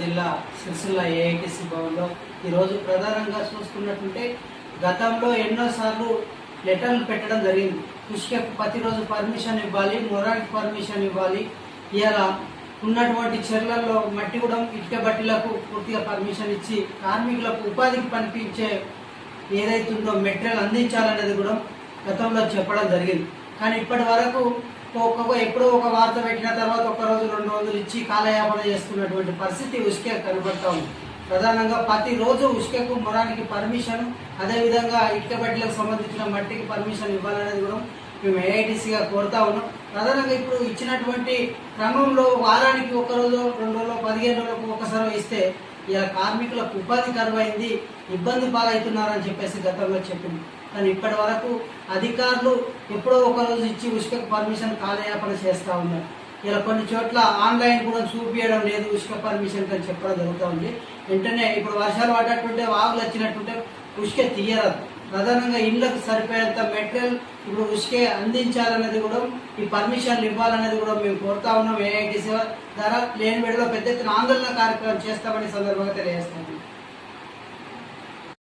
జిల్లా సిరిసిల్ల ఏఐటిసి భవన్లో ఈరోజు ప్రధానంగా చూసుకున్నట్టుంటే గతంలో ఎన్నోసార్లు లెటర్లు పెట్టడం జరిగింది. కృషికి ప్రతిరోజు పర్మిషన్ ఇవ్వాలి, మొరానికి పర్మిషన్ ఇవ్వాలి. ఇలా ఉన్నటువంటి చెర్లల్లో మట్టి కూడా ఇటుక బట్టీలకు పూర్తిగా పర్మిషన్ ఇచ్చి కార్మికులకు ఉపాధికి పనిపించే ఏదైతుందో మెటీరియల్ అందించాలనేది కూడా గతంలో చెప్పడం జరిగింది. కానీ ఇప్పటి వరకు ఎప్పుడో ఒక వార్త పెట్టిన తర్వాత ఒక రోజు 2 రోజులు ఇచ్చి కాలయాపన చేస్తున్నటువంటి పరిస్థితి ఉష్కే కనబడతా ఉంది. ప్రధానంగా ప్రతిరోజు ఉష్కకు మొరానికి పర్మిషన్, అదేవిధంగా ఇటుక బట్టీలకు సంబంధించిన మట్టికి పర్మిషన్ ఇవ్వాలనేది కూడా మేము ఏఐటీసీగా కోరుతా ఉన్నాం. ప్రధానంగా ఇప్పుడు ఇచ్చినటువంటి క్రమంలో వారానికి 1 రోజు 2 రోజులు 15 రోజులకు ఒకసారి ఇస్తే ఇలా కార్మికులకు ఉపాధి కరువైంది, ఇబ్బంది పాలవుతున్నారని చెప్పేసి గతంలో చెప్పింది. కానీ ఇప్పటి వరకు అధికారులు ఎప్పుడో ఒక రోజు ఇచ్చి ఉష్కకు పర్మిషన్ కాలయాపన చేస్తూ ఉన్నారు. ఇలా కొన్ని చోట్ల ఆన్లైన్ కూడా చూపించడం లేదు, ఉష్క పర్మిషన్ అని చెప్పడం జరుగుతూ ఉంది. వెంటనే ఇప్పుడు వర్షాలు పడ్డట్టుంటే వాగులు వచ్చినట్టుంటే ఉష్క తీయరాదు. ప్రధానంగా ఇళ్లకు సరిపోయేంత మెటీరియల్ ఇప్పుడు ఉష్కే అందించాలనేది కూడా, ఈ పర్మిషన్లు ఇవ్వాలనేది కూడా మేము కోరుతా ఉన్నాం. ఏఐటీసీ ద్వారా లేని వేళలో పెద్ద ఎత్తున ఆందోళన కార్యక్రమం చేస్తామని సందర్భంగా తెలియజేస్తాము.